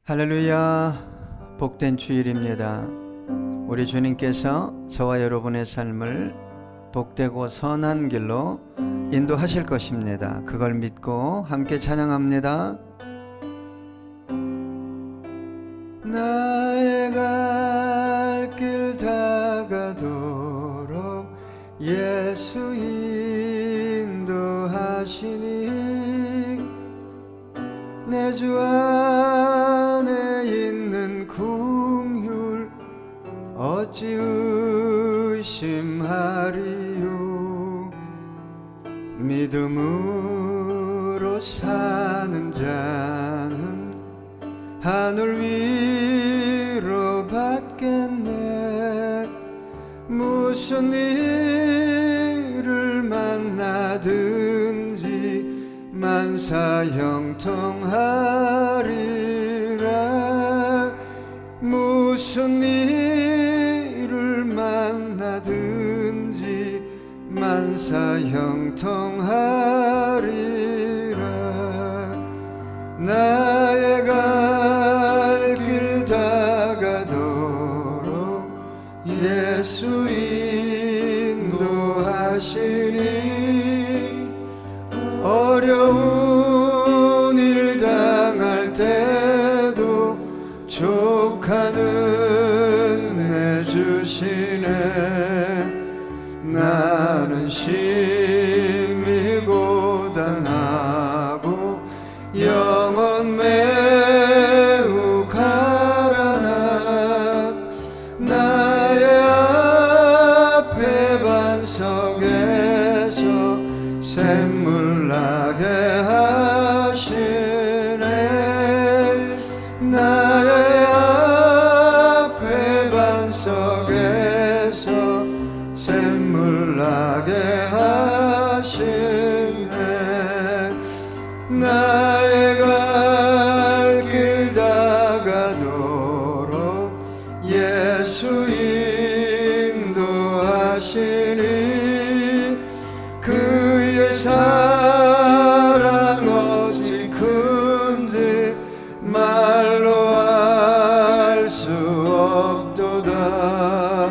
할렐루야, 복된 주일입니다. 우리 주님께서 저와 여러분의 삶을 복되고 선한 길로 인도하실 것입니다. 그걸 믿고 함께 찬양합니다. 나의 갈 길 다가도록 예수 인도하시니 내 주 안에 있는 긍휼 어찌 의심하리요. 믿음으로 사는 자는 하늘 위로 받겠네. 무슨 일을 만나든지 만사형통하리라. 무슨 일을 만나든지 만사형통하리라. 나의 갈 길 다가도록 예수 인도하시니 어려운 일 당할 때도 족한 은혜 주시네. 나는 심히 고단하고 영혼 매우 가라나. 나의 앞에 반석에서 샘물 나게 하시네. 나의 앞에 반석에서 샘물 나게 하시네. 나의 갈 길 다가도록 예수 인도하시니 그의 사랑 어찌 큰지 말로 알 수 없도다.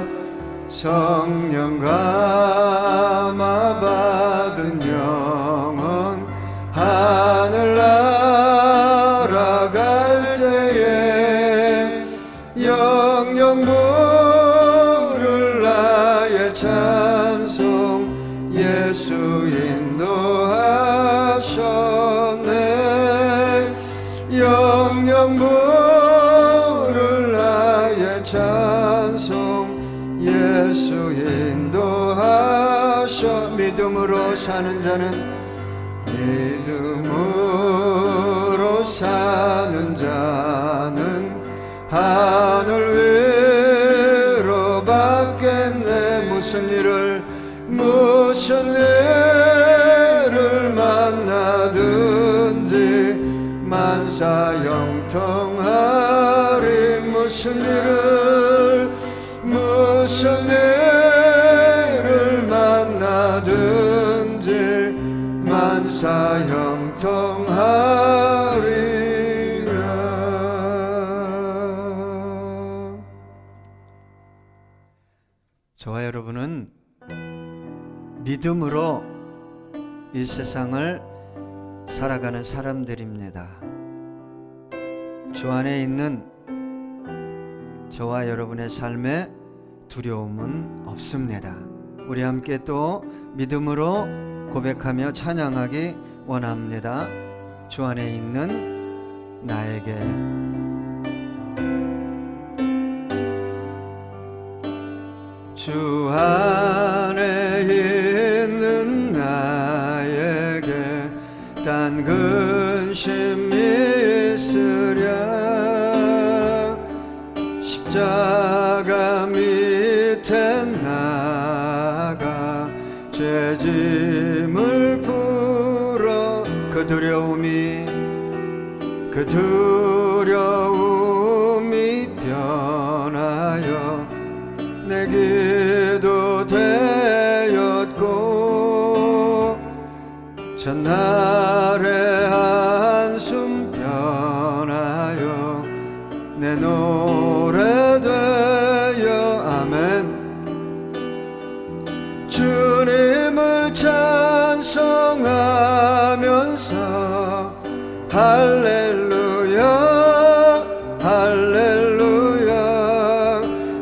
성령 감화 받은 영혼 하늘 날아갈 때에 영영 부를 나의 찬송 예수 인도하셨네. 영영 부를 나의 찬송 예수 인도하셔. 믿음으로 사는 자는 믿음으로 사는 자는 하늘 위로 받겠네. 무슨 일을 만나든지 만사형통하리. 무슨 일을 만나든지 만사형통하리라. 저와 여러분은 믿음으로 이 세상을 살아가는 사람들입니다. 주 안에 있는 저와 여러분의 삶에 두려움은 없습니다. 우리 함께 또 믿음으로 고백하며 찬양하기 원합니다. 주 안에 있는 나에게. 주 안에 있는 나에게 딴 근심이 있으랴. 십자가 밑에 나가 죄짐을 풀어 그 두려움이 변하여 내 기도 되었고 전날의 한숨 변하여 찬송하면서 할렐루야 할렐루야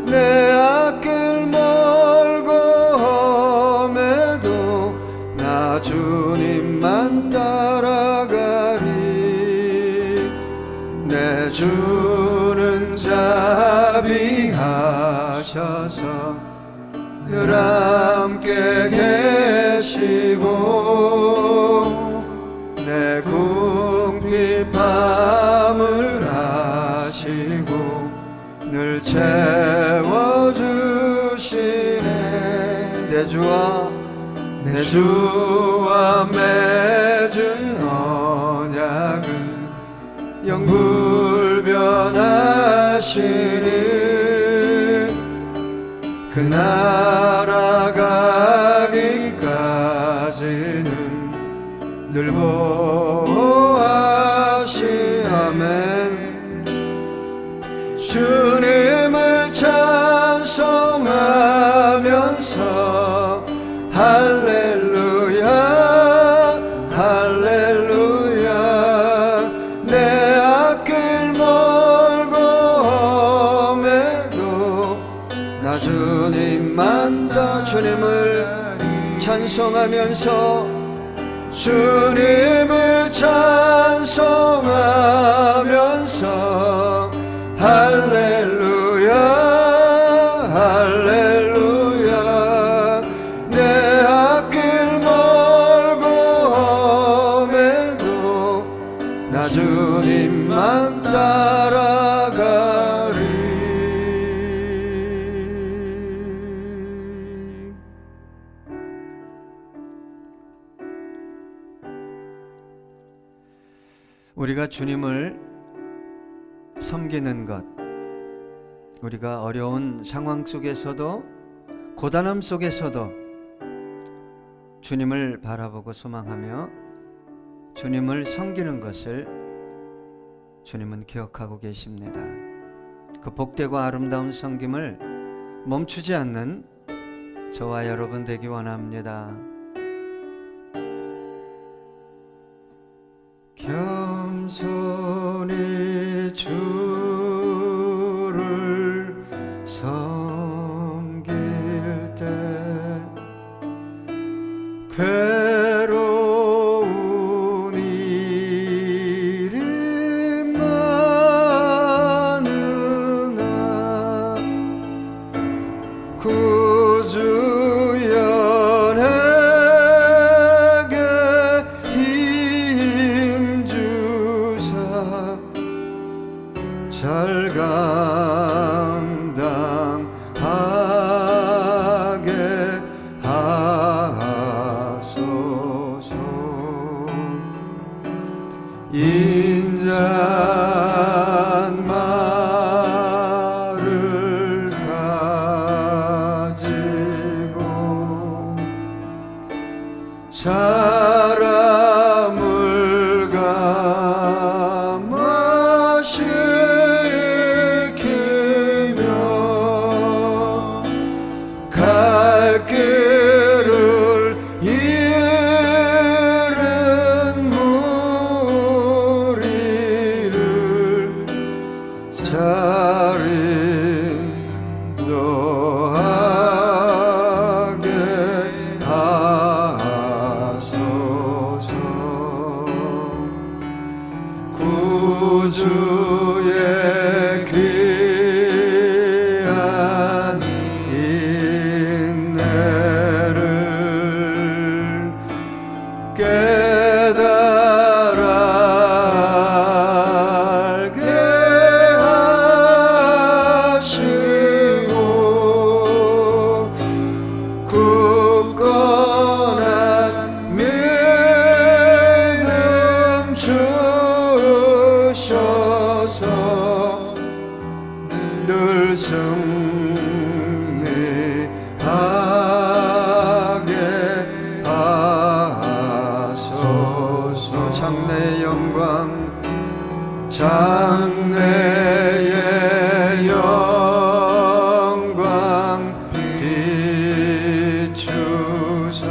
내 앞길 멀고 험해도 나 주님만 따라가리 내 주는 자비하셔서 늘 함께 계시고 내 궁핍함을 아시고 늘 채워주시네 내 주와 맺은 언약은 영불변하시니 그 나라 가기까지는 늘 보호하시아멘 주님을 찬송하면서 할렐루야 할렐루야 내 앞길 멀고 험해도 나 주님만 따 주님을 찬송하면서 주님을 찬송하면서 할렐루야 할렐루야 내 앞길 멀고 험해도 나 주님만 따라가리 우리가 주님을 섬기는 것 우리가 어려운 상황 속에서도 고단함 속에서도 주님을 바라보고 소망하며 주님을 섬기는 것을 주님은 기억하고 계십니다. 그 복되고 아름다운 섬김을 멈추지 않는 저와 여러분 되기 원합니다. 겸손히 주를 섬길 때 괴로운 일이 많으나 구주 연에게 힘주사 잘 감당하게 하소서 인자한 말을 가지고 사람을 감화시키며 갈 길을 잃은 무리를 잘 인도하게 하소서 구주의 귀한 인내를 깨달아 알게 하시고 굳건한 믿음 주셔서 늘 승리하게 하소서 장래의 영광 장래의 영광 비추사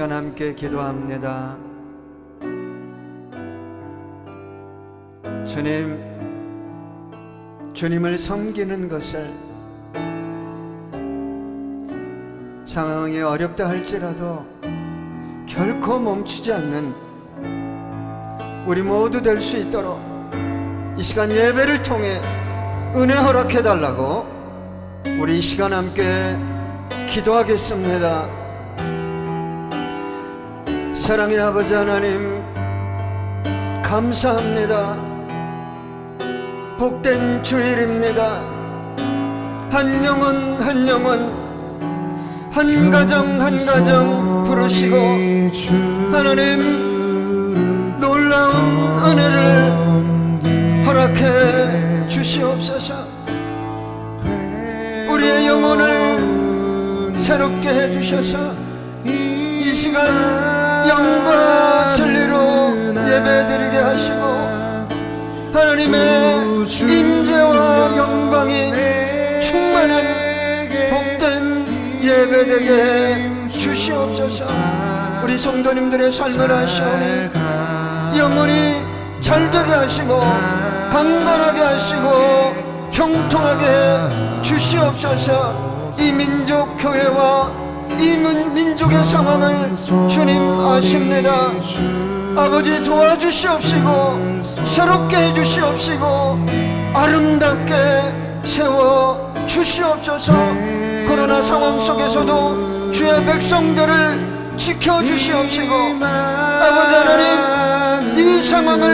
시간 함께 기도합니다. 주님을 섬기는 것을 상황이 어렵다 할지라도 결코 멈추지 않는 우리 모두 될 수 있도록 이 시간 예배를 통해 은혜 허락해 달라고 우리 이 시간 함께 기도하겠습니다. 사랑의 아버지 하나님, 감사합니다. 복된 주일입니다. 한 영혼 한 영혼, 한 가정 한 가정 부르시고 하나님 놀라운 은혜를 허락해 주시옵소서. 우리의 영혼을 새롭게 해주셔서 이 시간 영과 진리로 예배드리게 하시고 하나님의 임재와 영광이 충만한 복된 예배되게 주시옵소서. 우리 성도님들의 삶을 하시오니 영혼이 잘되게 하시고 강건하게 하시고 형통하게 주시옵소서. 이 민족 교회와 이 민족의 상황을 주님 아십니다. 아버지 도와주시옵시고 새롭게 해주시옵시고 아름답게 세워주시옵소서. 코로나 상황 속에서도 주의 백성들을 지켜주시옵시고 아버지 하나님 이 상황을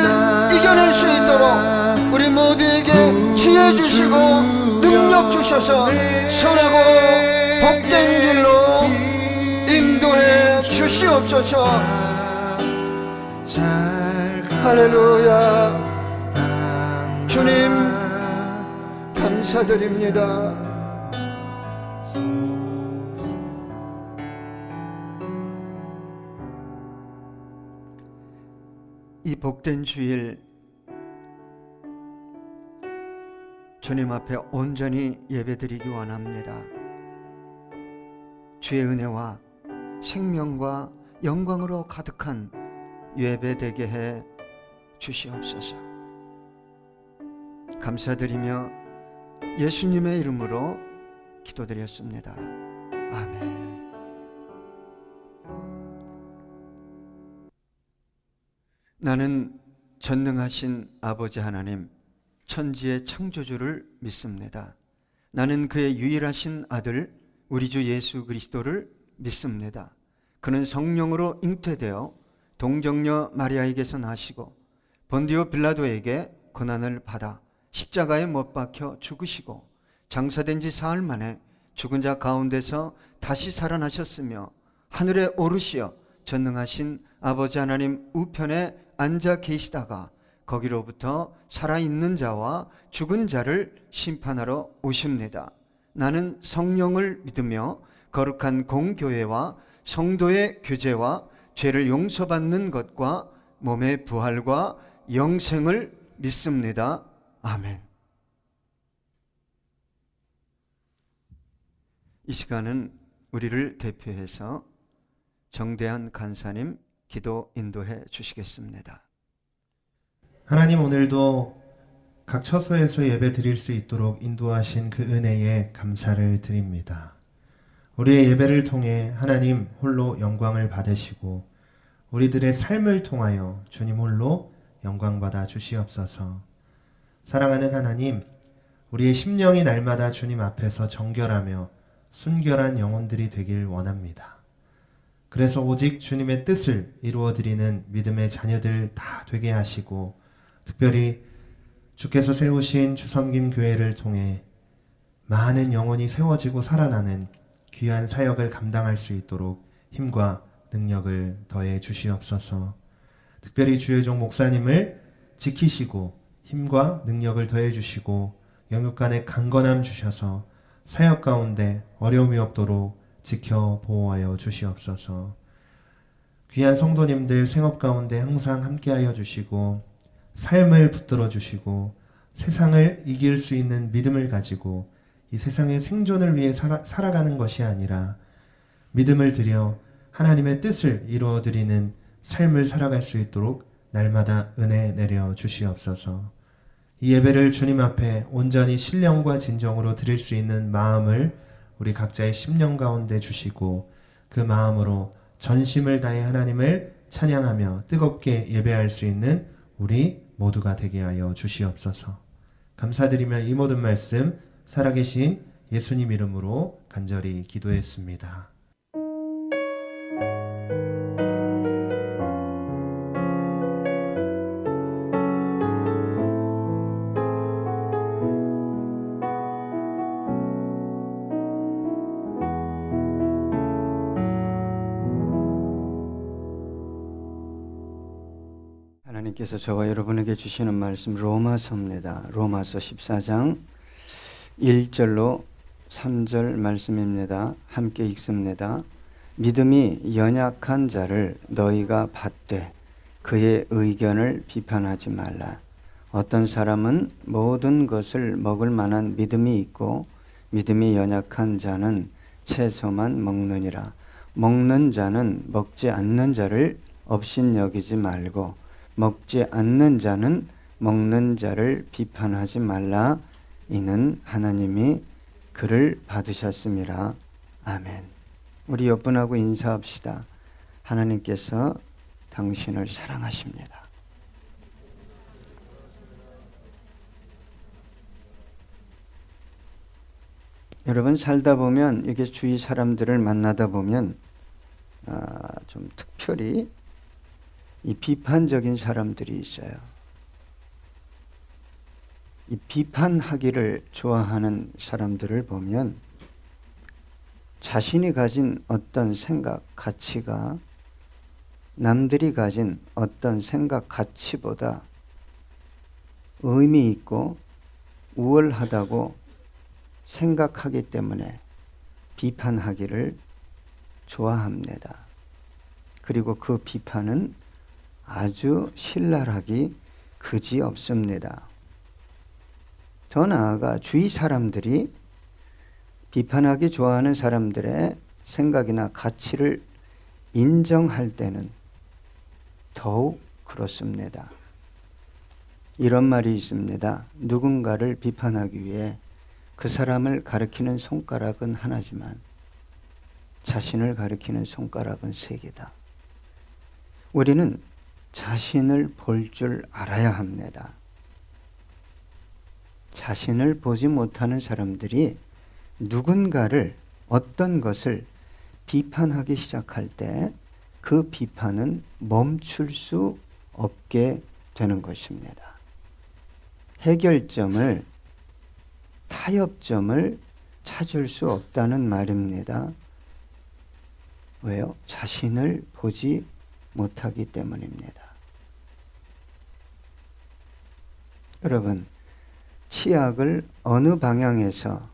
이겨낼 수 있도록 우리 모두에게 지혜 주시고 능력 주셔서 선하고 복된 길로 인도해 주시옵소서. 할렐루야. 주님 감사드립니다. 이 복된 주일 주님 앞에 온전히 예배드리기 원합니다. 주의 은혜와 생명과 영광으로 가득한 예배되게 해 주시옵소서. 감사드리며 예수님의 이름으로 기도드렸습니다. 아멘. 나는 전능하신 아버지 하나님, 천지의 창조주를 믿습니다. 나는 그의 유일하신 아들 우리 주 예수 그리스도를 믿습니다. 그는 성령으로 잉태되어 동정녀 마리아에게서 나시고 본디오 빌라도에게 고난을 받아 십자가에 못 박혀 죽으시고 장사된 지 사흘 만에 죽은 자 가운데서 다시 살아나셨으며 하늘에 오르시어 전능하신 아버지 하나님 우편에 앉아 계시다가 거기로부터 살아있는 자와 죽은 자를 심판하러 오십니다. 나는 성령을 믿으며 거룩한 공교회와 성도의 교제와 죄를 용서받는 것과 몸의 부활과 영생을 믿습니다. 아멘. 이 시간은 우리를 대표해서 정대한 간사님 기도 인도해 주시겠습니다. 하나님, 오늘도 각 처소에서 예배 드릴 수 있도록 인도하신 그 은혜에 감사를 드립니다. 우리의 예배를 통해 하나님 홀로 영광을 받으시고 우리들의 삶을 통하여 주님 홀로 영광받아 주시옵소서. 사랑하는 하나님, 우리의 심령이 날마다 주님 앞에서 정결하며 순결한 영혼들이 되길 원합니다. 그래서 오직 주님의 뜻을 이루어드리는 믿음의 자녀들 다 되게 하시고 특별히 주께서 세우신 주섬김 교회를 통해 많은 영혼이 세워지고 살아나는 귀한 사역을 감당할 수 있도록 힘과 능력을 더해 주시옵소서. 특별히 주의 종 목사님을 지키시고 힘과 능력을 더해 주시고 영육간의 강건함 주셔서 사역 가운데 어려움이 없도록 지켜 보호하여 주시옵소서. 귀한 성도님들 생업 가운데 항상 함께하여 주시고 삶을 붙들어 주시고 세상을 이길 수 있는 믿음을 가지고 이 세상의 생존을 위해 살아가는 것이 아니라 믿음을 들여 하나님의 뜻을 이루어드리는 삶을 살아갈 수 있도록 날마다 은혜 내려 주시옵소서. 이 예배를 주님 앞에 온전히 신령과 진정으로 드릴 수 있는 마음을 우리 각자의 심령 가운데 주시고, 그 마음으로 전심을 다해 하나님을 찬양하며 뜨겁게 예배할 수 있는 우리 모두가 되게 하여 주시옵소서. 감사드리며 이 모든 말씀 살아계신 예수님 이름으로 간절히 기도했습니다. 하나님께서 저와 여러분에게 주시는 말씀 로마서입니다. 로마서 14장 1절로 3절 말씀입니다. 함께 읽습니다. 믿음이 연약한 자를 너희가 받되 그의 의견을 비판하지 말라. 어떤 사람은 모든 것을 먹을 만한 믿음이 있고 믿음이 연약한 자는 채소만 먹느니라. 먹는 자는 먹지 않는 자를 업신여기지 말고 먹지 않는 자는 먹는 자를 비판하지 말라. 이는 하나님이 그를 받으셨음이라. 아멘. 우리 옆 분하고 인사합시다. 하나님께서 당신을 사랑하십니다. 여러분, 살다 보면 이게 주위 사람들을 만나다 보면 좀 특별히 이 비판적인 사람들이 있어요. 이 비판하기를 좋아하는 사람들을 보면 자신이 가진 어떤 생각, 가치가 남들이 가진 어떤 생각, 가치보다 의미 있고 우월하다고 생각하기 때문에 비판하기를 좋아합니다. 그리고 그 비판은 아주 신랄하기 그지없습니다. 더 나아가 주위 사람들이 비판하기 좋아하는 사람들의 생각이나 가치를 인정할 때는 더욱 그렇습니다. 이런 말이 있습니다. 누군가를 비판하기 위해 그 사람을 가리키는 손가락은 하나지만 자신을 가리키는 손가락은 세 개다. 우리는 자신을 볼 줄 알아야 합니다. 자신을 보지 못하는 사람들이 누군가를, 어떤 것을 비판하기 시작할 때 그 비판은 멈출 수 없게 되는 것입니다. 해결점을, 타협점을 찾을 수 없다는 말입니다. 왜요? 자신을 보지 못하기 때문입니다. 여러분, 치약을 어느 방향에서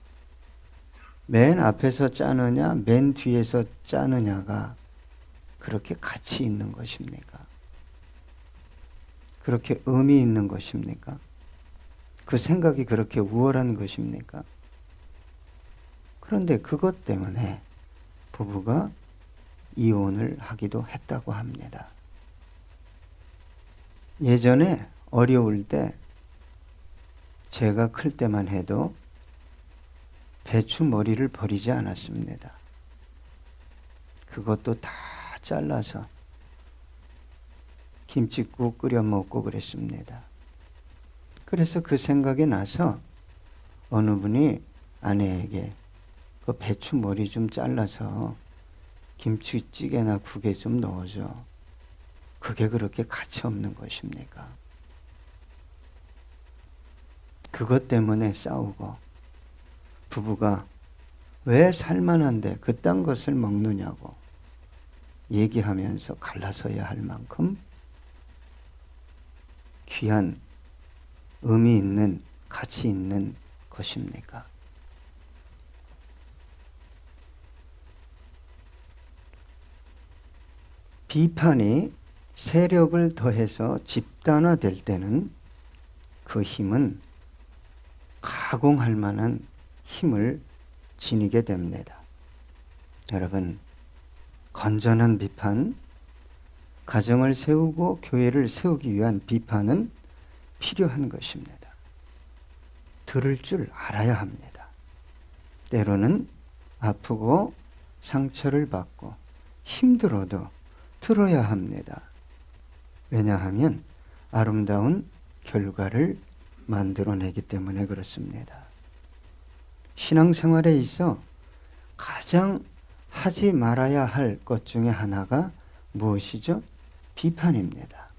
맨 앞에서 짜느냐, 맨 뒤에서 짜느냐가 그렇게 가치 있는 것입니까? 그렇게 의미 있는 것입니까? 그 생각이 그렇게 우월한 것입니까? 그런데 그것 때문에 부부가 이혼을 하기도 했다고 합니다. 예전에 어려울 때, 제가 클 때만 해도 배추 머리를 버리지 않았습니다. 그것도 다 잘라서 김치국 끓여 먹고 그랬습니다. 그래서 그 생각이 나서 어느 분이 아내에게 그 배추 머리 좀 잘라서 김치찌개나 국에 좀 넣어줘. 그게 그렇게 가치 없는 것입니까? 그것 때문에 싸우고 부부가 왜 살만한데 그딴 것을 먹느냐고 얘기하면서 갈라서야 할 만큼 귀한, 의미 있는, 가치 있는 것입니까? 비판이 세력을 더해서 집단화될 때는 그 힘은 가공할 만한 힘을 지니게 됩니다. 여러분, 건전한 비판, 가정을 세우고 교회를 세우기 위한 비판은 필요한 것입니다. 들을 줄 알아야 합니다. 때로는 아프고 상처를 받고 힘들어도 들어야 합니다. 왜냐하면 아름다운 결과를 만들어내기 때문에 그렇습니다. 신앙생활에 있어 가장 하지 말아야 할 것 중에 하나가 무엇이죠? 비판입니다.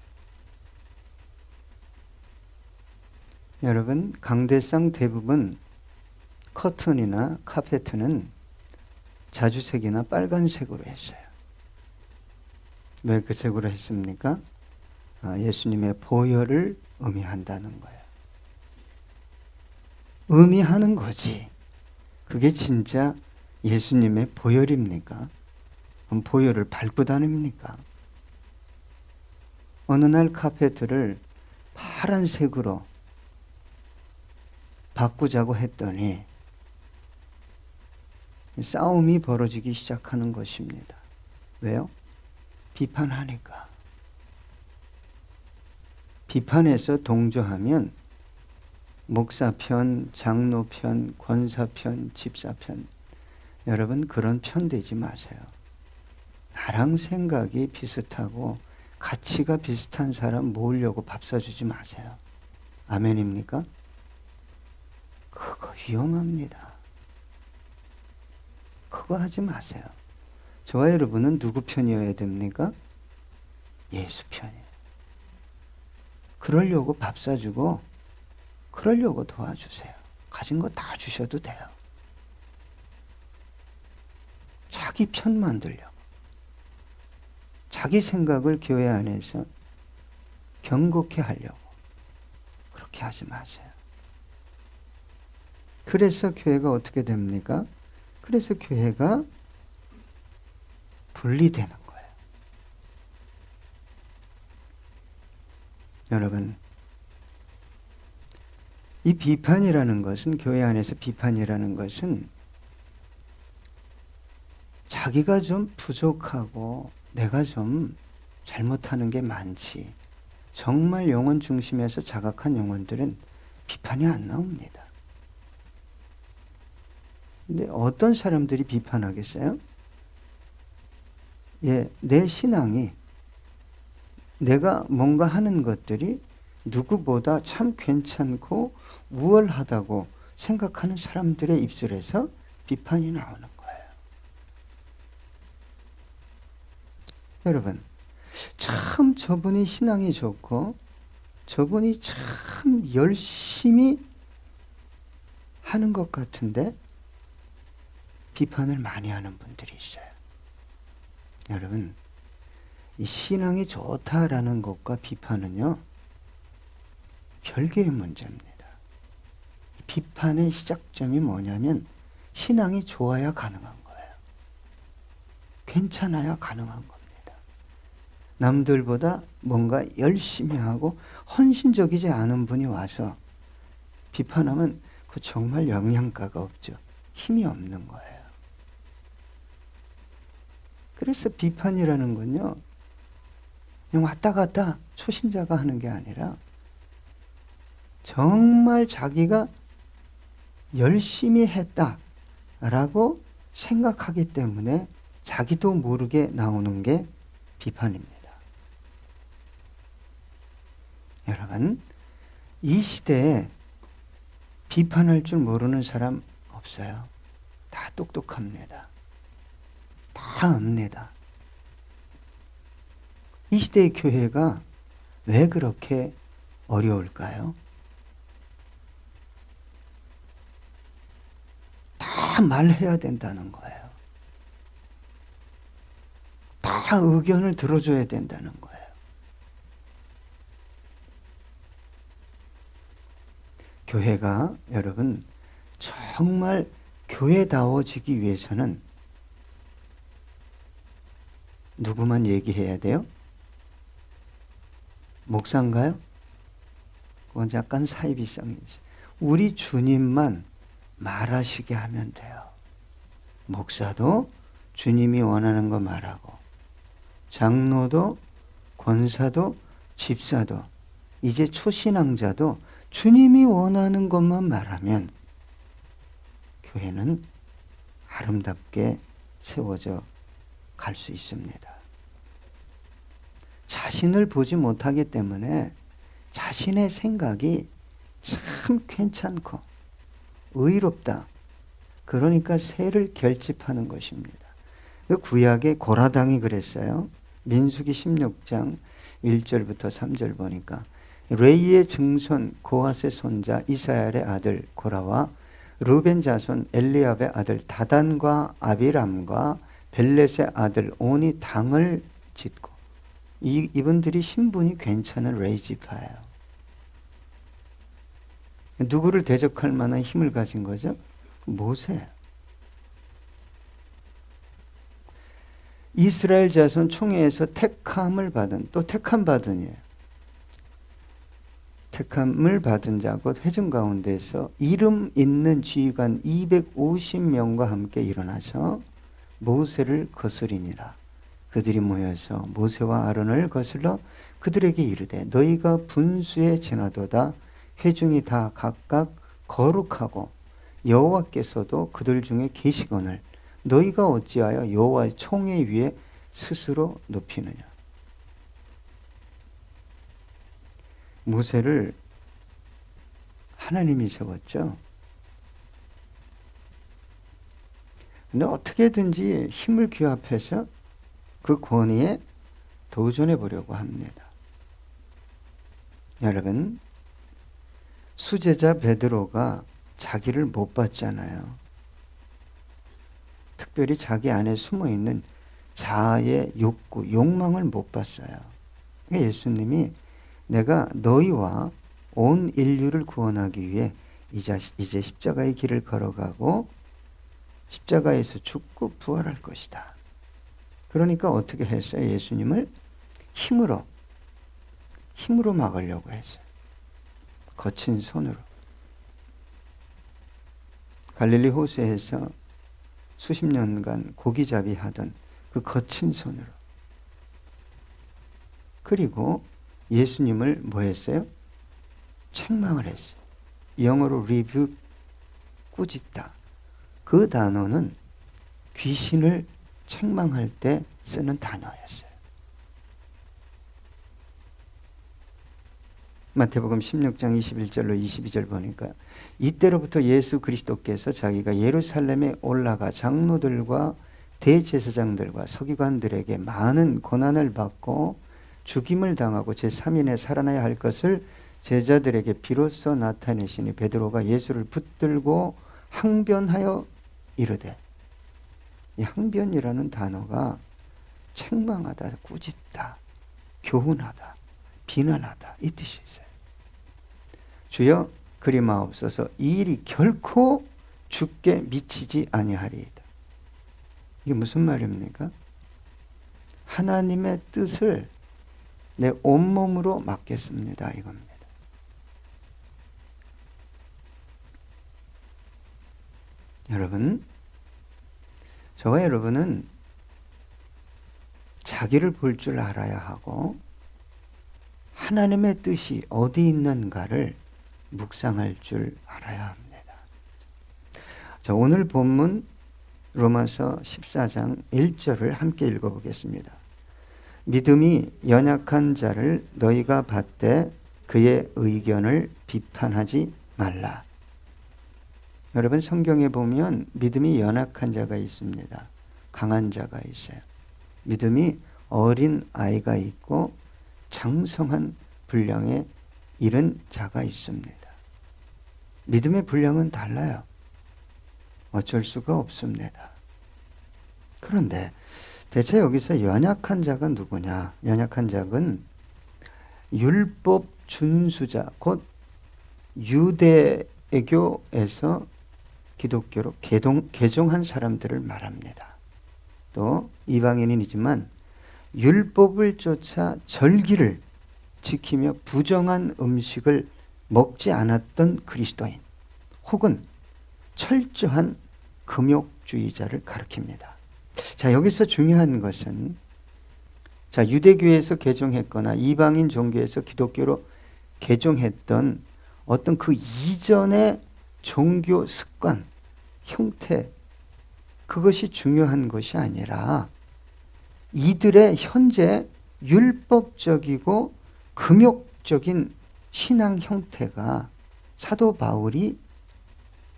여러분, 강대상 대부분 커튼이나 카페트는 자주색이나 빨간색으로 했어요. 왜 그 색으로 했습니까? 예수님의 보혈을 의미한다는 거예요. 의미하는 거지. 그게 진짜 예수님의 보혈입니까? 그럼 보혈을 밟고 다닙니까? 어느 날 카페트를 파란색으로 바꾸자고 했더니 싸움이 벌어지기 시작하는 것입니다. 왜요? 비판하니까. 비판해서 동조하면 목사편, 장로편, 권사편, 집사편, 여러분 그런 편 되지 마세요. 나랑 생각이 비슷하고 가치가 비슷한 사람 모으려고 밥 사주지 마세요. 아멘입니까? 그거 위험합니다. 그거 하지 마세요. 저와 여러분은 누구 편이어야 됩니까? 예수 편이에요. 그러려고 밥 사주고 그러려고 도와주세요. 가진 거 다 주셔도 돼요. 자기 편 만들려고. 자기 생각을 교회 안에서 경고케 하려고. 그렇게 하지 마세요. 그래서 교회가 어떻게 됩니까? 그래서 교회가 분리되는 거예요. 여러분, 이 비판이라는 것은, 교회 안에서 비판이라는 것은 자기가 좀 부족하고 내가 좀 잘못하는 게 많지, 정말 영혼 중심에서 자각한 영혼들은 비판이 안 나옵니다. 근데 어떤 사람들이 비판하겠어요? 내 신앙이, 내가 뭔가 하는 것들이 누구보다 참 괜찮고 우월하다고 생각하는 사람들의 입술에서 비판이 나오는 거예요. 여러분, 참 저분이 신앙이 좋고 저분이 참 열심히 하는 것 같은데 비판을 많이 하는 분들이 있어요. 여러분, 이 신앙이 좋다라는 것과 비판은요, 별개의 문제입니다. 이 비판의 시작점이 뭐냐면 신앙이 좋아야 가능한 거예요. 괜찮아야 가능한 겁니다. 남들보다 뭔가 열심히 하고 헌신적이지 않은 분이 와서 비판하면 그 정말 영양가가 없죠. 힘이 없는 거예요. 그래서 비판이라는 건요, 그냥 왔다 갔다 초신자가 하는 게 아니라 정말 자기가 열심히 했다라고 생각하기 때문에 자기도 모르게 나오는 게 비판입니다. 여러분, 이 시대에 비판할 줄 모르는 사람 없어요. 다 똑똑합니다. 다 압니다. 이 시대의 교회가 왜 그렇게 어려울까요? 다 말해야 된다는 거예요. 다 의견을 들어줘야 된다는 거예요. 교회가 여러분 정말 교회다워지기 위해서는 누구만 얘기해야 돼요? 목사인가요? 그건 약간 사이비성이 있어요. 우리 주님만 말하시게 하면 돼요. 목사도 주님이 원하는 거 말하고, 장로도 권사도 집사도 이제 초신앙자도 주님이 원하는 것만 말하면 교회는 아름답게 세워져 갈 수 있습니다. 자신을 보지 못하기 때문에 자신의 생각이 참 괜찮고 의롭다. 그러니까 새를 결집하는 것입니다. 그 구약의 고라당이 그랬어요. 민수기 16장 1절부터 3절 보니까 레이의 증손 고핫의 손자 이스라엘의 아들 고라와 르벤 자손 엘리압의 아들 다단과 아비람과 벨렛의 아들 온이 당을 짓고, 이분들이 신분이 괜찮은 레이지파예요. 누구를 대적할 만한 힘을 가진 거죠? 모세. 이스라엘 자손 총회에서 택함을 받은, 또 택함 받은이에요. 택함을 받은 자 곧 회중 가운데서 이름 있는 지휘관 250명과 함께 일어나서 모세를 거스리니라. 그들이 모여서 모세와 아론을 거슬러 그들에게 이르되 너희가 분수에 지나도다 회중이 다 각각 거룩하고 여호와께서도 그들 중에 계시거늘 너희가 어찌하여 여호와의 총회 위에 스스로 높이느냐. 모세를 하나님이 세웠죠. 근데 어떻게든지 힘을 규합해서 그 권위에 도전해 보려고 합니다. 여러분, 수제자 베드로가 자기를 못 봤잖아요. 특별히 자기 안에 숨어있는 자아의 욕구, 욕망을 못 봤어요. 그러니까 예수님이 내가 너희와 온 인류를 구원하기 위해 이제 십자가의 길을 걸어가고 십자가에서 죽고 부활할 것이다. 그러니까 어떻게 했어요? 예수님을 힘으로 막으려고 했어요. 거친 손으로. 갈릴리 호수에서 수십 년간 고기잡이 하던 그 거친 손으로. 그리고 예수님을 뭐 했어요? 책망을 했어요. 영어로 리뷰, 꾸짖다. 그 단어는 귀신을 책망할 때 쓰는 단어였어요. 마태복음 16장 21절로 22절 보니까 이때로부터 예수 그리스도께서 자기가 예루살렘에 올라가 장로들과 대제사장들과 서기관들에게 많은 고난을 받고 죽임을 당하고 제3일에 살아나야 할 것을 제자들에게 비로소 나타내시니 베드로가 예수를 붙들고 항변하여 이르되, 이 항변이라는 단어가 책망하다, 꾸짖다, 교훈하다, 비난하다 이 뜻이 있어요. 주여 그리 마옵소서 이 일이 결코 주께 미치지 아니하리이다. 이게 무슨 말입니까? 하나님의 뜻을 내 온몸으로 맡겠습니다 이겁니다. 여러분, 저와 여러분은 자기를 볼 줄 알아야 하고 하나님의 뜻이 어디 있는가를 묵상할 줄 알아야 합니다. 자, 오늘 본문 로마서 14장 1절을 함께 읽어보겠습니다. 믿음이 연약한 자를 너희가 받되 그의 의견을 비판하지 말라. 여러분, 성경에 보면 믿음이 연약한 자가 있습니다. 강한 자가 있어요. 믿음이 어린 아이가 있고 장성한 분량에 이른 자가 있습니다. 믿음의 분량은 달라요. 어쩔 수가 없습니다. 그런데 대체 여기서 연약한 자가 누구냐? 연약한 자는 율법 준수자, 곧 유대교에서 기독교로 개종한 사람들을 말합니다. 또 이방인이지만 율법을 쫓아 절기를 지키며 부정한 음식을 먹지 않았던 그리스도인 혹은 철저한 금욕주의자를 가리킵니다. 자, 여기서 중요한 것은 자, 유대교에서 개종했거나 이방인 종교에서 기독교로 개종했던 어떤 그 이전의 종교 습관, 형태, 그것이 중요한 것이 아니라 이들의 현재 율법적이고 금욕적인 신앙 형태가 사도 바울이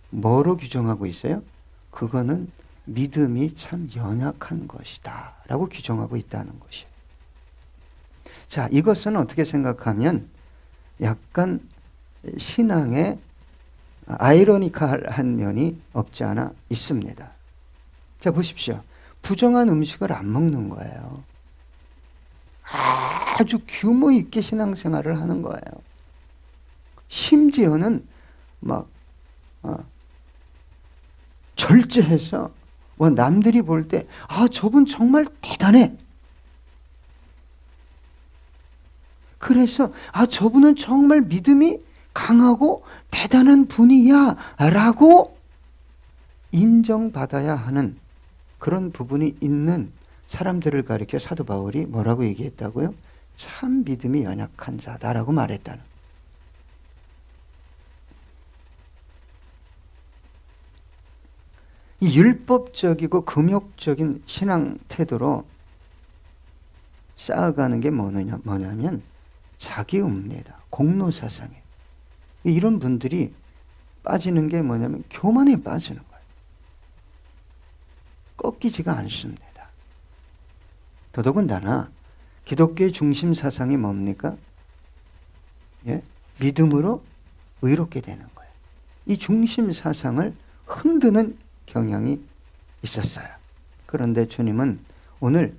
뭐로 규정하고 있어요? 그거는 믿음이 참 연약한 것이다 라고 규정하고 있다는 것이에요. 자, 이것은 어떻게 생각하면 약간 신앙에 아이러니컬한 면이 없지 않아 있습니다. 자, 보십시오. 부정한 음식을 안 먹는 거예요. 아주 규모 있게 신앙생활을 하는 거예요. 심지어는 막 절제해서 남들이 볼 때 저분 정말 대단해. 그래서 저분은 정말 믿음이 강하고 대단한 분이야 라고 인정받아야 하는 그런 부분이 있는 사람들을 가리켜 사도 바울이 뭐라고 얘기했다고요? 참 믿음이 연약한 자다라고 말했다는. 이 율법적이고 금욕적인 신앙 태도로 쌓아가는 게 뭐냐면 자기음례다. 공로사상에. 이런 분들이 빠지는 게 뭐냐면 교만에 빠지는 거예요. 꺾이지가 않습니다. 더더군다나 기독교의 중심 사상이 뭡니까? 예? 믿음으로 의롭게 되는 거예요. 이 중심 사상을 흔드는 경향이 있었어요. 그런데 주님은 오늘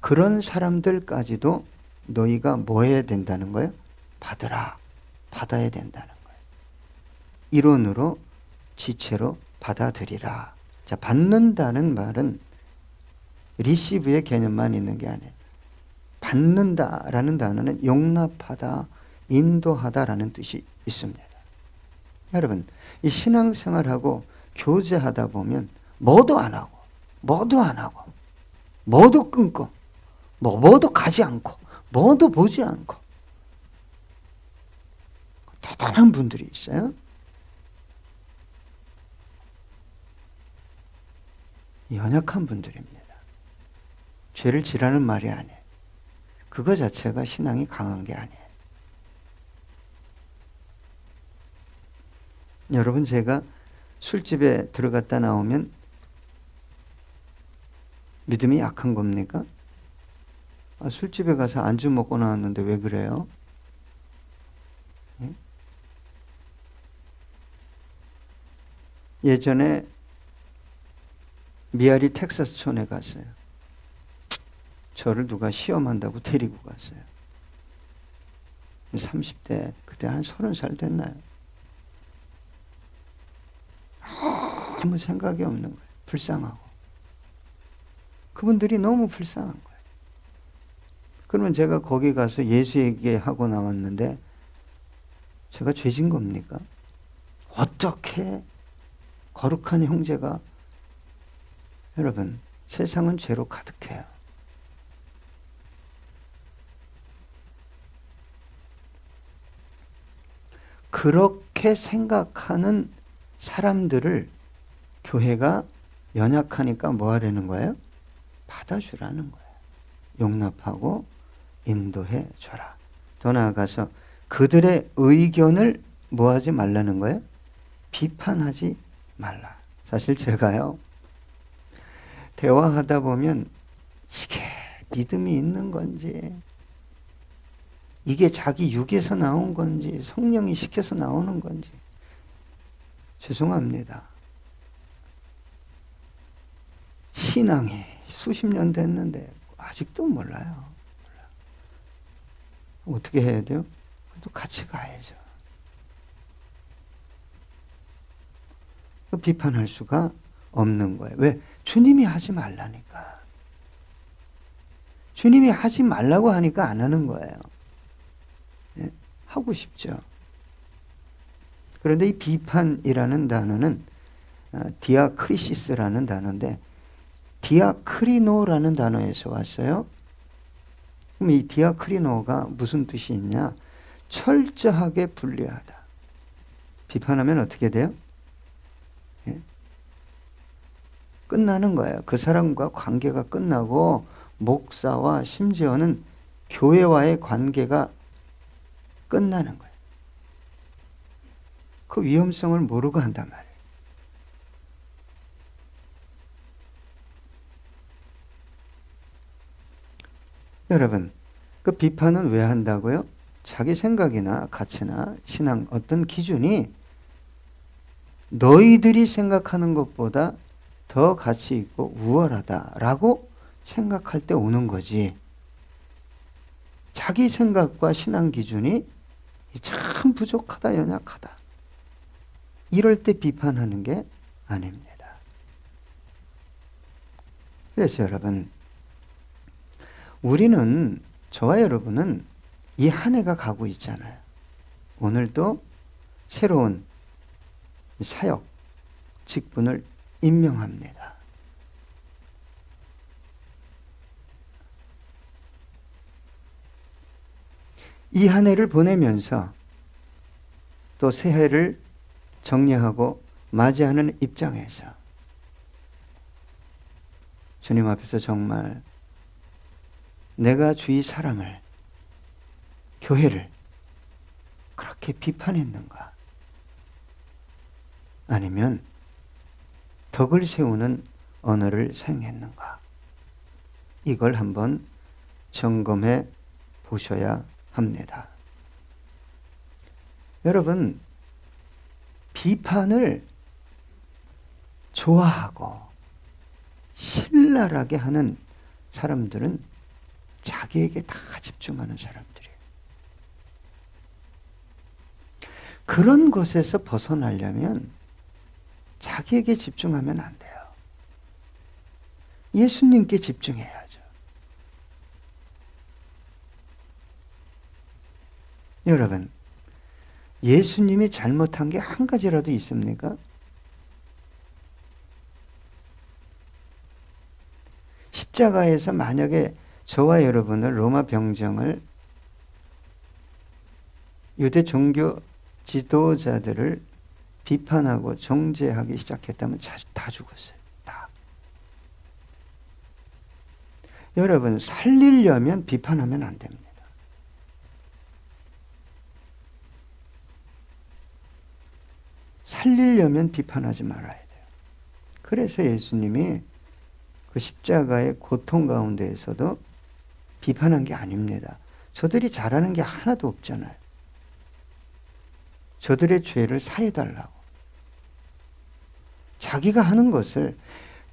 그런 사람들까지도 너희가 뭐 해야 된다는 거예요? 받아야 된다는 거예요. 이론으로 지체로 받아들이라. 자, 받는다는 말은 리시브의 개념만 있는 게 아니에요. 받는다라는 단어는 용납하다, 인도하다라는 뜻이 있습니다. 여러분, 이 신앙생활하고 교제하다 보면 뭐도 안 하고, 뭐도 끊고, 뭐도 가지 않고, 뭐도 보지 않고 대단한 분들이 있어요. 연약한 분들입니다. 죄를 지라는 말이 아니에요. 그거 자체가 신앙이 강한 게 아니에요. 여러분, 제가 술집에 들어갔다 나오면 믿음이 약한 겁니까? 술집에 가서 안주 먹고 나왔는데 왜 그래요? 예? 예전에 미아리 텍사스촌에 갔어요. 저를 누가 시험한다고 데리고 갔어요. 30대, 그때 한 30살 됐나요? 아무 생각이 없는 거예요. 불쌍하고. 그분들이 너무 불쌍한 거예요. 그러면 제가 거기 가서 예수 얘기하고 나왔는데 제가 죄진 겁니까? 어떻게 거룩한 형제가, 여러분, 세상은 죄로 가득해요. 그렇게 생각하는 사람들을 교회가 연약하니까 뭐 하려는 거예요? 받아주라는 거예요. 용납하고 인도해 줘라. 더 나아가서 그들의 의견을 뭐 하지 말라는 거예요? 비판하지 말라. 사실 제가요, 대화하다 보면 이게 믿음이 있는 건지, 이게 자기 육에서 나온 건지, 성령이 시켜서 나오는 건지, 죄송합니다. 신앙이 수십 년 됐는데 아직도 몰라요. 어떻게 해야 돼요? 그래도 같이 가야죠. 비판할 수가 없는 거예요. 왜? 주님이 하지 말라니까. 주님이 하지 말라고 하니까 안 하는 거예요. 예? 하고 싶죠. 그런데 이 비판이라는 단어는 디아크리시스라는 단어인데 디아크리노라는 단어에서 왔어요. 그럼 이 디아크리노가 무슨 뜻이 있냐? 철저하게 분리하다. 비판하면 어떻게 돼요? 예? 끝나는 거예요. 그 사람과 관계가 끝나고 목사와 심지어는 교회와의 관계가 끝나는 거예요. 그 위험성을 모르고 한단 말이에요. 여러분, 그 비판은 왜 한다고요? 자기 생각이나 가치나 신앙 어떤 기준이 너희들이 생각하는 것보다 더 가치 있고 우월하다라고 생각할 때 오는 거지. 자기 생각과 신앙 기준이 참 부족하다, 연약하다. 이럴 때 비판하는 게 아닙니다. 그래서 여러분, 우리는, 저와 여러분은 이 한 해가 가고 있잖아요. 오늘도 새로운 사역, 직분을 임명합니다. 이 한 해를 보내면서 또 새해를 정리하고 맞이하는 입장에서 주님 앞에서 정말 내가 주위 사람을, 교회를 그렇게 비판했는가? 아니면 덕을 세우는 언어를 사용했는가? 이걸 한번 점검해 보셔야 합니다. 여러분, 비판을 좋아하고 신랄하게 하는 사람들은 자기에게 다 집중하는 사람들이에요. 그런 것에서 벗어나려면 자기에게 집중하면 안 돼요. 예수님께 집중해야죠. 여러분, 예수님이 잘못한 게 한 가지라도 있습니까? 십자가에서 만약에 저와 여러분을, 로마 병정을, 유대 종교 지도자들을 비판하고 정죄하기 시작했다면 다 죽었어요. 다. 여러분, 살리려면 비판하면 안 됩니다. 살리려면 비판하지 말아야 돼요. 그래서 예수님이 그 십자가의 고통 가운데에서도 비판한 게 아닙니다. 저들이 잘하는 게 하나도 없잖아요. 저들의 죄를 사해달라고. 자기가 하는 것을,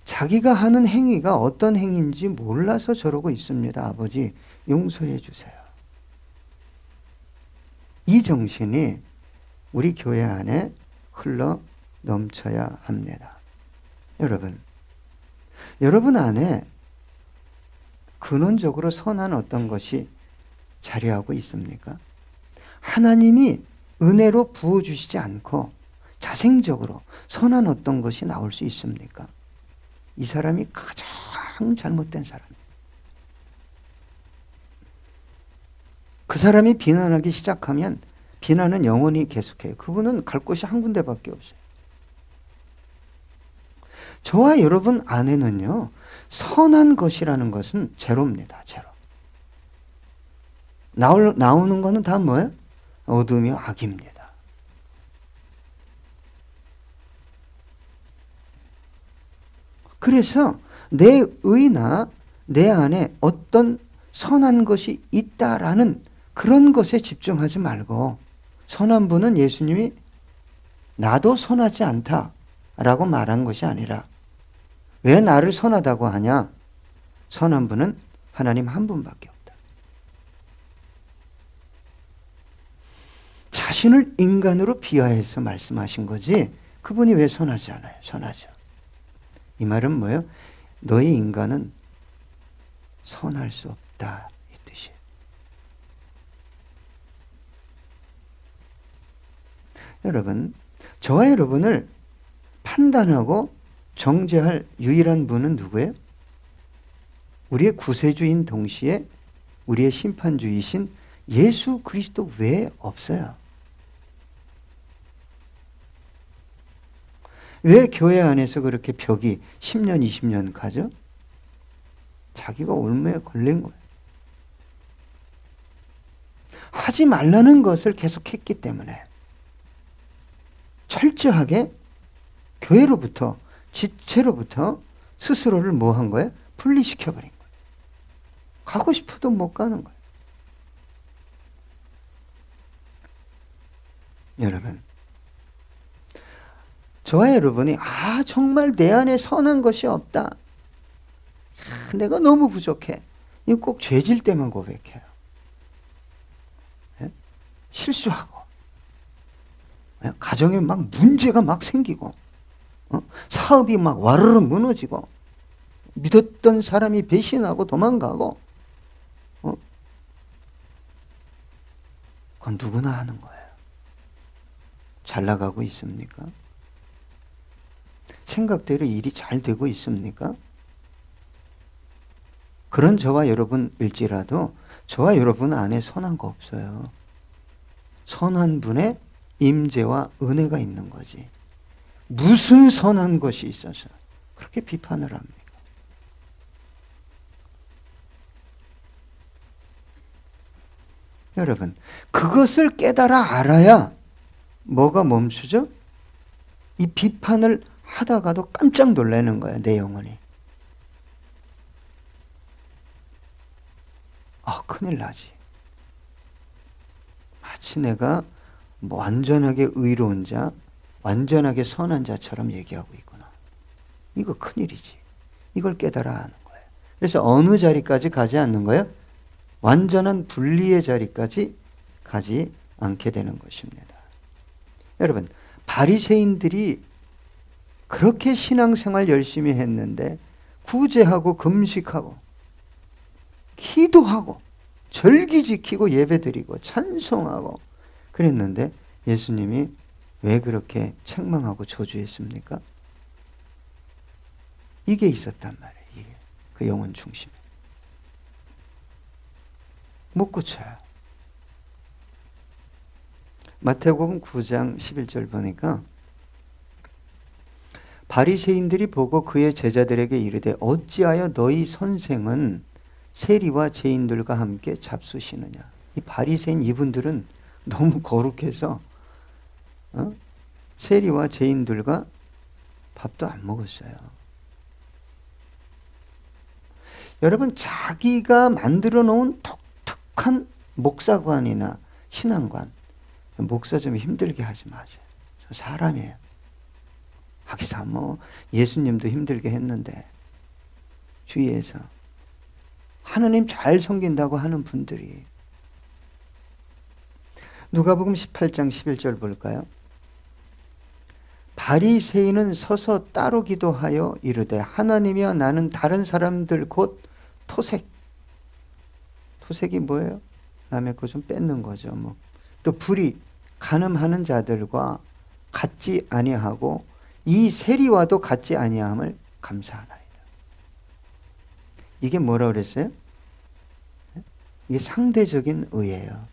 자기가 하는 행위가 어떤 행위인지 몰라서 저러고 있습니다. 아버지, 용서해 주세요. 이 정신이 우리 교회 안에 흘러 넘쳐야 합니다. 여러분 안에 근원적으로 선한 어떤 것이 자리하고 있습니까? 하나님이 은혜로 부어주시지 않고 자생적으로 선한 어떤 것이 나올 수 있습니까? 이 사람이 가장 잘못된 사람이에요. 그 사람이 비난하기 시작하면 비난은 영원히 계속해요. 그분은 갈 곳이 한 군데밖에 없어요. 저와 여러분 안에는요, 선한 것이라는 것은 제로입니다. 제로. 나오는 거는 다 뭐예요? 어둠이요, 악입니다. 그래서 내 의나 내 안에 어떤 선한 것이 있다라는 그런 것에 집중하지 말고, 선한 분은 예수님이 나도 선하지 않다라고 말한 것이 아니라, 왜 나를 선하다고 하냐? 선한 분은 하나님 한 분밖에 없다. 자신을 인간으로 비하해서 말씀하신 거지, 그분이 왜 선하지 않아요? 선하죠. 이 말은 뭐예요? 너희 인간은 선할 수 없다, 이 뜻이에요. 여러분, 저와 여러분을 판단하고 정죄할 유일한 분은 누구예요? 우리의 구세주인 동시에 우리의 심판주이신 예수 그리스도 외에 없어요. 왜 교회 안에서 그렇게 벽이 10년, 20년 가죠? 자기가 올무에 걸린 거예요. 하지 말라는 것을 계속했기 때문에 철저하게 교회로부터, 지체로부터 스스로를 뭐 한 거예요? 분리시켜버린 거예요. 가고 싶어도 못 가는 거예요. 여러분, 저와 여러분이 정말 내 안에 선한 것이 없다. 내가 너무 부족해. 이거 꼭 죄질 때만 고백해요. 예? 실수하고 예? 가정에 막 문제가 막 생기고 사업이 막 와르르 무너지고 믿었던 사람이 배신하고 도망가고 그건 누구나 하는 거예요. 잘 나가고 있습니까? 생각대로 일이 잘 되고 있습니까? 그런 저와 여러분일지라도 저와 여러분 안에 선한 거 없어요. 선한 분의 임재와 은혜가 있는 거지. 무슨 선한 것이 있어서 그렇게 비판을 합니까? 여러분, 그것을 깨달아 알아야 뭐가 멈추죠? 이 비판을 하다가도 깜짝 놀라는 거예요, 내 영혼이. 큰일 나지. 마치 내가 완전하게 의로운 자, 완전하게 선한 자처럼 얘기하고 있구나. 이거 큰일이지. 이걸 깨달아 하는 거예요. 그래서 어느 자리까지 가지 않는 거예요? 완전한 분리의 자리까지 가지 않게 되는 것입니다. 여러분, 바리새인들이 그렇게 신앙생활 열심히 했는데 구제하고 금식하고 기도하고 절기 지키고 예배드리고 찬송하고 그랬는데 예수님이 왜 그렇게 책망하고 저주했습니까? 이게 있었단 말이에요. 이게 그 영혼 중심에. 못 고쳐요. 마태복음 9장 11절 보니까 바리새인들이 보고 그의 제자들에게 이르되 어찌하여 너희 선생은 세리와 죄인들과 함께 잡수시느냐. 이 바리새인 이분들은 너무 거룩해서 세리와 죄인들과 밥도 안 먹었어요. 여러분, 자기가 만들어 놓은 독특한 목사관이나 신앙관, 목사 좀 힘들게 하지 마세요. 저 사람이에요. 하기사 예수님도 힘들게 했는데 주위에서 하나님 잘 섬긴다고 하는 분들이. 누가복음 18장 11절 볼까요? 바리새인은 서서 따로 기도하여 이르되 하나님이여 나는 다른 사람들 곧 토색이 뭐예요? 남의 거 좀 뺏는 거죠. 또 불의 간음하는 자들과 같지 아니하고 이 세리와도 같지 아니함을 감사하나이다. 이게 뭐라 그랬어요? 이게 상대적인 의예요.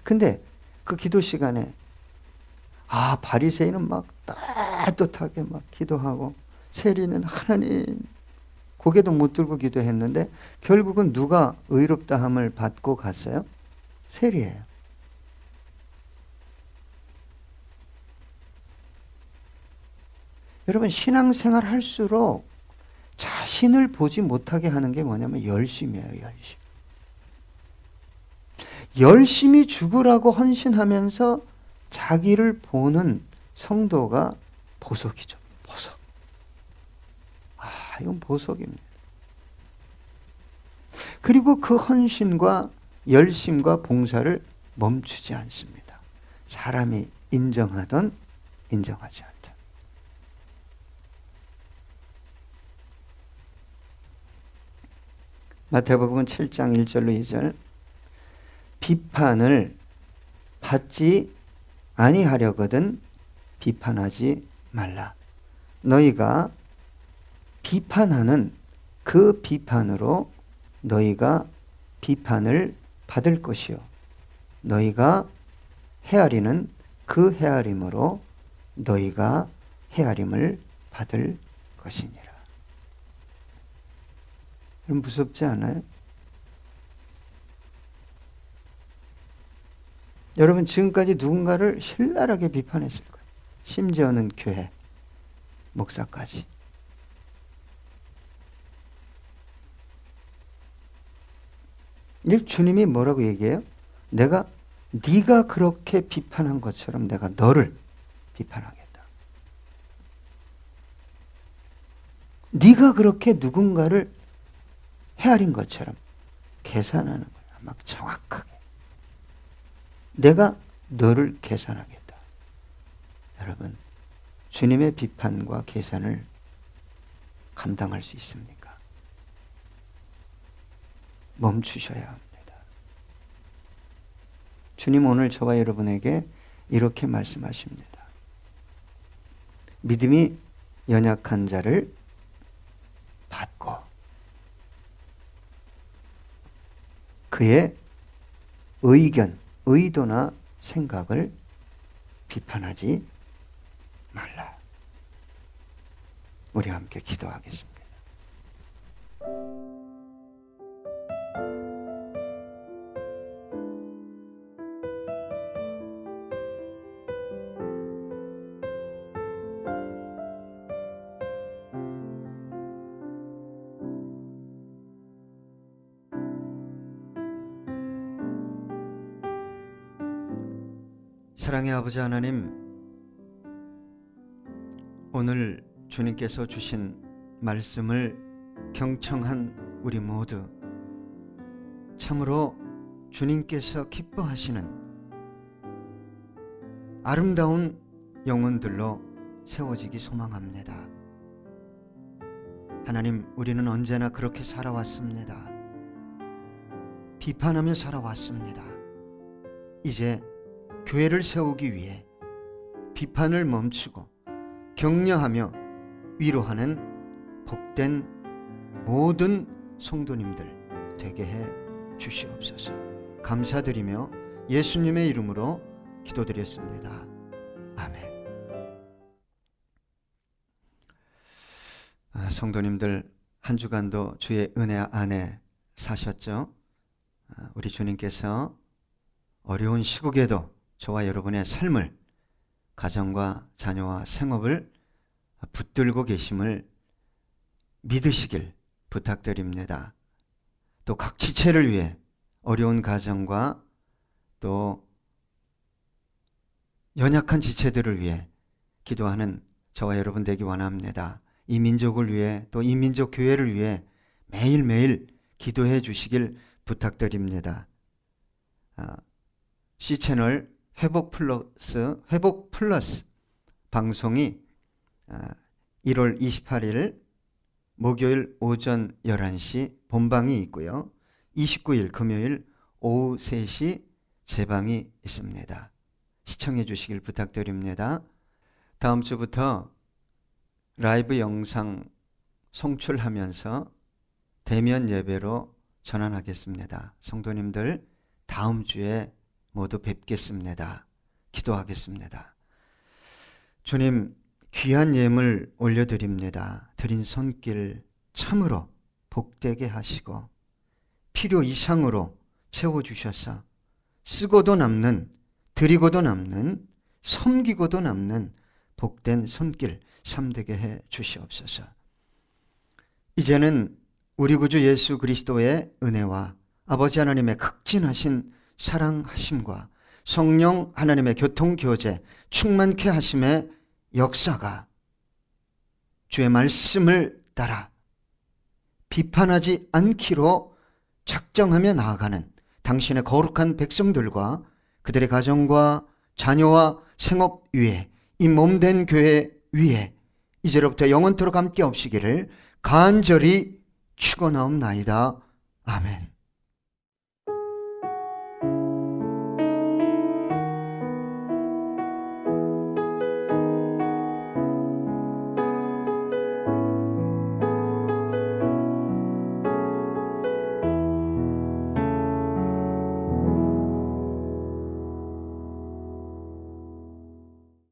근데 그 기도 시간에 바리새인은 막 따뜻하게 막 기도하고 세리는 하나님 고개도 못 들고 기도했는데 결국은 누가 의롭다함을 받고 갔어요? 세리예요. 여러분, 신앙생활 할수록 자신을 보지 못하게 하는 게 뭐냐면 열심이에요. 열심. 열심히 죽으라고 헌신하면서 자기를 보는 성도가 보석이죠. 보석. 이건 보석입니다. 그리고 그 헌신과 열심과 봉사를 멈추지 않습니다. 사람이 인정하든 인정하지 않든. 마태복음 7장 1절로 2절 비판을 받지 아니하려거든 비판하지 말라. 너희가 비판하는 그 비판으로 너희가 비판을 받을 것이요 너희가 헤아리는 그 헤아림으로 너희가 헤아림을 받을 것이니라. 그럼 무섭지 않아요? 여러분 지금까지 누군가를 신랄하게 비판했을 거예요. 심지어는 교회, 목사까지. 주님이 뭐라고 얘기해요? 네가 그렇게 비판한 것처럼 내가 너를 비판하겠다. 네가 그렇게 누군가를 헤아린 것처럼 계산하는 거야. 막 정확하게. 내가 너를 계산하겠다. 여러분, 주님의 비판과 계산을 감당할 수 있습니까? 멈추셔야 합니다. 주님 오늘 저와 여러분에게 이렇게 말씀하십니다. 믿음이 연약한 자를 받고 그의 의견, 의도나 생각을 비판하지 말라. 우리 함께 기도하겠습니다. 사랑의 아버지 하나님, 오늘 주님께서 주신 말씀을 경청한 우리 모두 참으로 주님께서 기뻐하시는 아름다운 영혼들로 세워지기 소망합니다. 하나님, 우리는 언제나 그렇게 살아왔습니다. 비판하며 살아왔습니다. 이제 교회를 세우기 위해 비판을 멈추고 격려하며 위로하는 복된 모든 성도님들 되게 해 주시옵소서. 감사드리며 예수님의 이름으로 기도드렸습니다. 아멘. 성도님들 한 주간도 주의 은혜 안에 사셨죠? 우리 주님께서 어려운 시국에도 저와 여러분의 삶을, 가정과 자녀와 생업을 붙들고 계심을 믿으시길 부탁드립니다. 또 각 지체를 위해 어려운 가정과 또 연약한 지체들을 위해 기도하는 저와 여러분 되기 원합니다. 이 민족을 위해 또 이 민족 교회를 위해 매일매일 기도해 주시길 부탁드립니다. C채널 회복 플러스 방송이 1월 28일 목요일 오전 11시 본방이 있고요. 29일 금요일 오후 3시 재방이 있습니다. 시청해 주시길 부탁드립니다. 다음 주부터 라이브 영상 송출하면서 대면 예배로 전환하겠습니다. 성도님들 다음 주에 모두 뵙겠습니다. 기도하겠습니다. 주님, 귀한 예물 올려드립니다. 드린 손길 참으로 복되게 하시고 필요 이상으로 채워주셔서 쓰고도 남는, 드리고도 남는, 섬기고도 남는 복된 손길 삼되게 해 주시옵소서. 이제는 우리 구주 예수 그리스도의 은혜와 아버지 하나님의 극진하신 사랑하심과 성령 하나님의 교통교제 충만케 하심의 역사가 주의 말씀을 따라 비판하지 않기로 작정하며 나아가는 당신의 거룩한 백성들과 그들의 가정과 자녀와 생업 위에 이 몸된 교회 위에 이제로부터 영원토록 함께 없으기를 간절히 축원하옵나이다. 아멘.